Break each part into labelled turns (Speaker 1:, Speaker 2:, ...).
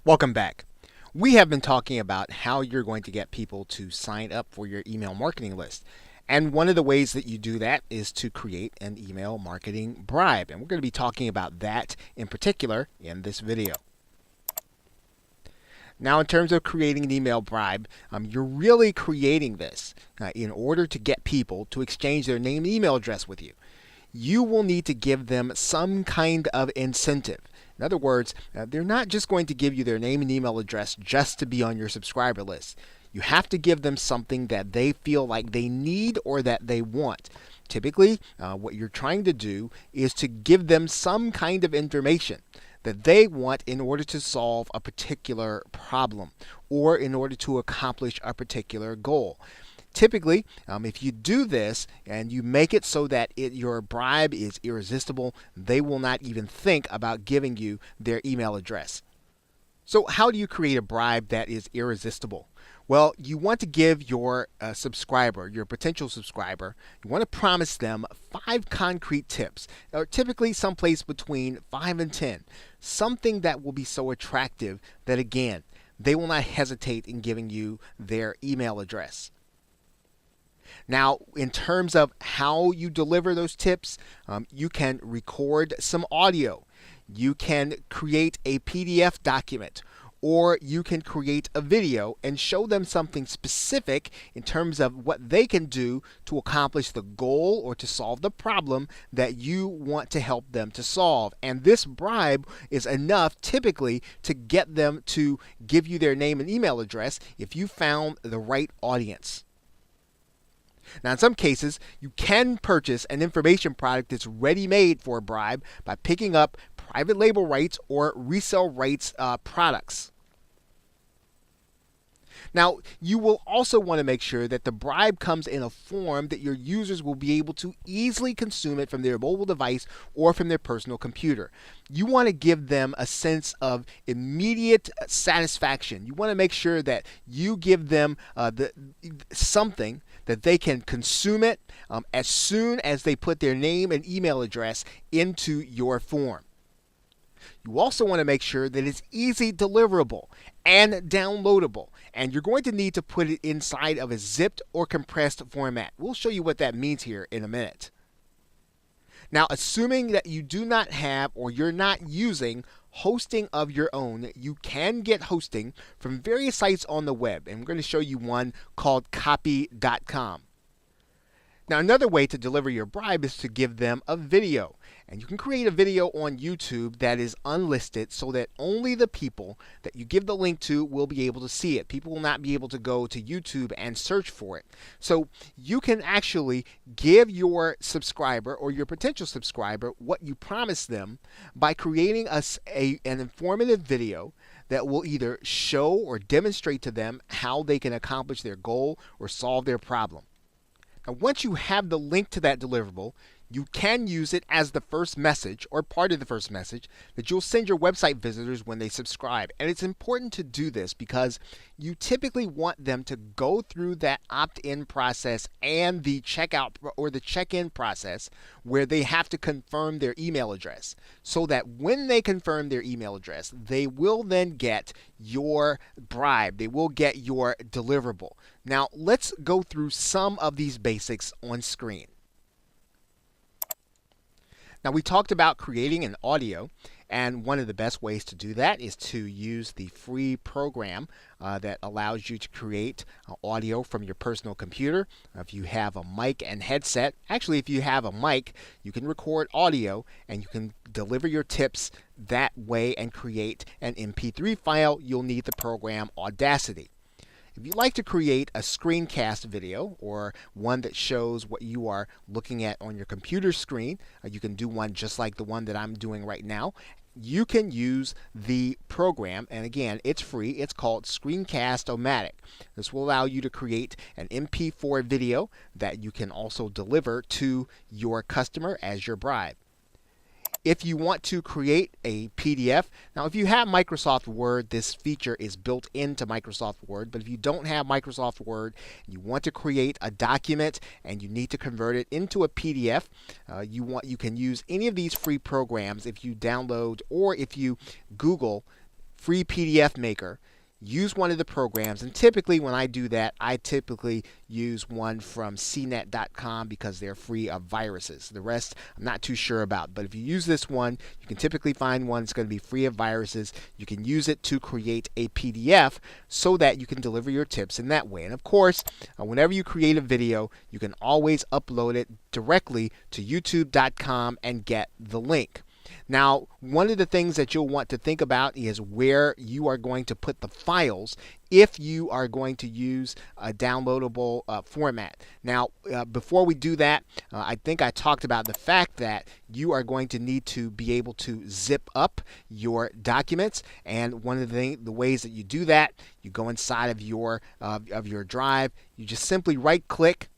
Speaker 1: Welcome back. We have been talking about how you're going to get people to sign up for your email marketing list. And one of the ways that you do that is to create an email marketing bribe. And we're going to be talking about that in particular in this video. Now, in terms of creating an email bribe, you're really creating this in order to get people to exchange their name and email address with you. You will need to give them some kind of incentive. In other words, they're not just going to give you their name and email address just to be on your subscriber list. You have to give them something that they feel like they need or that they want. Typically, what you're trying to do is to give them some kind of information that they want in order to solve a particular problem or in order to accomplish a particular goal. Typically, if you do this and you make it so that your bribe is irresistible, they will not even think about giving you their email address. So how do you create a bribe that is irresistible? Well, you want to give your subscriber, your potential subscriber, you want to promise them 5 concrete tips, or typically someplace between 5 and 10, something that will be so attractive that, again, they will not hesitate in giving you their email address. Now, in terms of how you deliver those tips, you can record some audio. You can create a PDF document, or you can create a video and show them something specific in terms of what they can do to accomplish the goal or to solve the problem that you want to help them to solve. And this bribe is enough typically to get them to give you their name and email address if you found the right audience. Now, in some cases, you can purchase an information product that's ready-made for a bribe by picking up private label rights or resale rights products. Now, you will also want to make sure that the bribe comes in a form that your users will be able to easily consume it from their mobile device or from their personal computer. You want to give them a sense of immediate satisfaction. You want to make sure that you give them something that they can consume it as soon as they put their name and email address into your form. You also want to make sure that it's easy deliverable and downloadable, and you're going to need to put it inside of a zipped or compressed format. We'll show you what that means here in a minute. Now, assuming that you do not have or you're not using hosting of your own, you can get hosting from various sites on the web, and we're going to show you one called copy.com. Now, another way to deliver your bribe is to give them a video. And you can create a video on YouTube that is unlisted so that only the people that you give the link to will be able to see it. People will not be able to go to YouTube and search for it. So you can actually give your subscriber or your potential subscriber what you promised them by creating an informative video that will either show or demonstrate to them how they can accomplish their goal or solve their problem. Now, once you have the link to that deliverable, you can use it as the first message or part of the first message that you'll send your website visitors when they subscribe. And it's important to do this because you typically want them to go through that opt-in process and the checkout or the check-in process where they have to confirm their email address, so that when they confirm their email address, they will then get your bribe. They will get your deliverable. Now, let's go through some of these basics on screen. Now, we talked about creating an audio, and one of the best ways to do that is to use the free program that allows you to create audio from your personal computer. If you have a mic and headset, actually if you have a mic, you can record audio and you can deliver your tips that way and create an MP3 file. You'll need the program Audacity. If you'd like to create a screencast video or one that shows what you are looking at on your computer screen, you can do one just like the one that I'm doing right now. You can use the program, and again, it's free. It's called Screencast-O-Matic. This will allow you to create an MP4 video that you can also deliver to your customer as your bribe. If you want to create a PDF, now if you have Microsoft Word, this feature is built into Microsoft Word, but if you don't have Microsoft Word, you want to create a document and you need to convert it into a PDF, you can use any of these free programs if you download or if you Google free PDF maker, use one of the programs. And typically when I do that, I typically use one from cnet.com because they're free of viruses. The rest I'm not too sure about, but if you use this one, you can typically find one that's going to be free of viruses. You can use it to create a PDF so that you can deliver your tips in that way. And of course, whenever you create a video, you can always upload it directly to youtube.com and get the link. Now, one of the things that you'll want to think about is where you are going to put the files if you are going to use a downloadable format. Now, before we do that, I think I talked about the fact that you are going to need to be able to zip up your documents. And one of the ways that you do that, you go inside of your drive, you just simply right-click,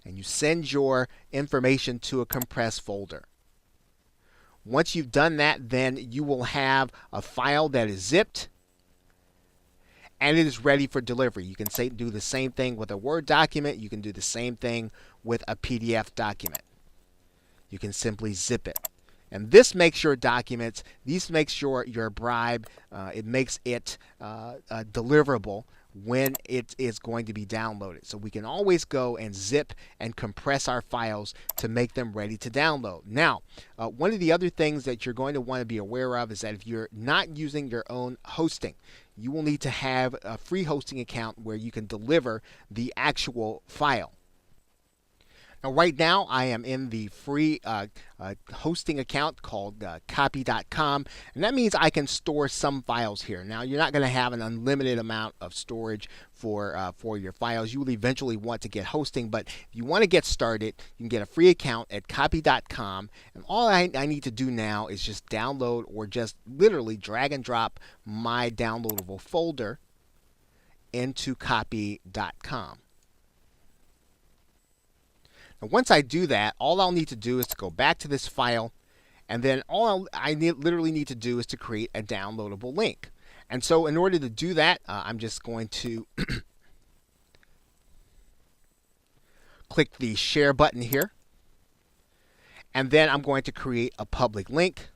Speaker 1: and you send your information to a compressed folder. Once you've done that, then you will have a file that is zipped and it is ready for delivery. You can do the same thing with a Word document. You can do the same thing with a PDF document. You can simply zip it. And this makes your documents, these makes your Bribe, it makes it deliverable when it is going to be downloaded. So we can always go and zip and compress our files to make them ready to download. Now, one of the other things that you're going to want to be aware of is that if you're not using your own hosting, you will need to have a free hosting account where you can deliver the actual file. Now, right now, I am in the free hosting account called copy.com, and that means I can store some files here. Now, you're not going to have an unlimited amount of storage for your files. You will eventually want to get hosting, but if you want to get started, you can get a free account at copy.com, and all I need to do now is just download or just literally drag and drop my downloadable folder into copy.com. Now, once I do that, all I'll need to do is to go back to this file, and then all I literally need to do is to create a downloadable link. And so in order to do that, I'm just going to click the share button here, and then I'm going to create a public link,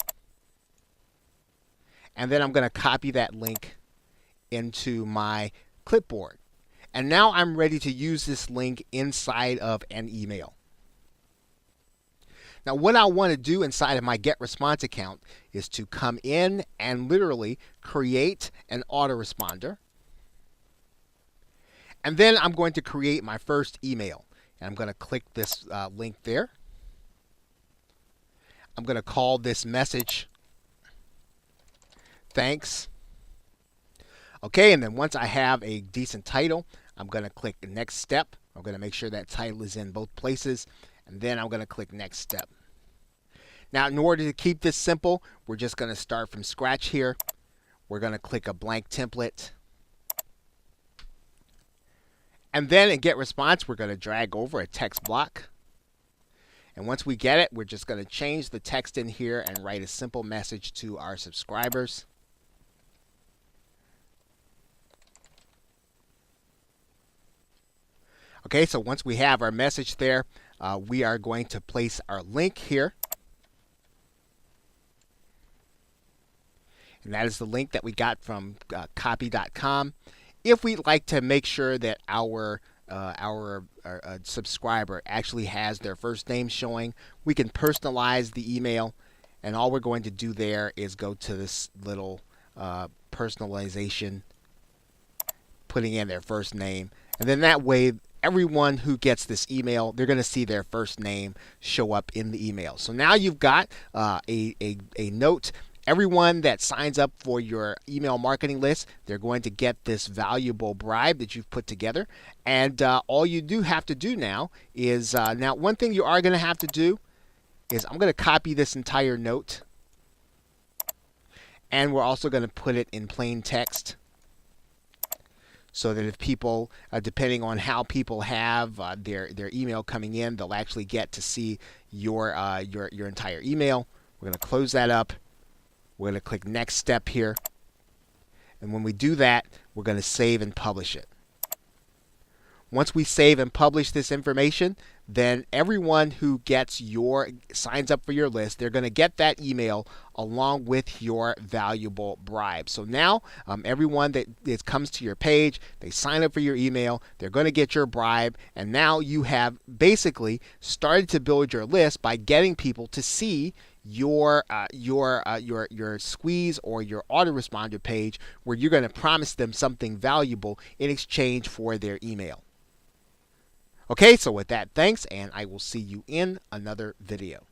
Speaker 1: and then I'm going to copy that link into my clipboard. And now I'm ready to use this link inside of an email. Now, what I want to do inside of my GetResponse account is to come in and literally create an autoresponder. And then I'm going to create my first email. And I'm going to click this link there. I'm going to call this message "Thanks." Okay, and then once I have a decent title, I'm going to click the next step. I'm going to make sure that title is in both places, and then I'm going to click next step. Now, in order to keep this simple, we're just going to start from scratch here. We're going to click a blank template. And then in GetResponse, we're going to drag over a text block. And once we get it, we're just going to change the text in here and write a simple message to our subscribers. Okay, so once we have our message there, we are going to place our link here. And that is the link that we got from copy.com. If we'd like to make sure that our subscriber actually has their first name showing, we can personalize the email. And all we're going to do there is go to this little personalization, putting in their first name. And then that way, everyone who gets this email, they're going to see their first name show up in the email. So now you've got a note. Everyone that signs up for your email marketing list, they're going to get this valuable bribe that you've put together. And all you do have to do now is, now one thing you are going to have to do is I'm going to copy this entire note. And we're also going to put it in plain text, so that if people, depending on how people have their email coming in, they'll actually get to see your entire email. We're going to close that up. We're going to click next step here. And when we do that, we're going to save and publish it. Once we save and publish this information, then everyone who signs up for your list, they're going to get that email along with your valuable bribe. So now everyone that comes to your page, they sign up for your email, they're going to get your bribe, and now you have basically started to build your list by getting people to see your squeeze or your autoresponder page where you're going to promise them something valuable in exchange for their email. Okay, so with that, thanks, and I will see you in another video.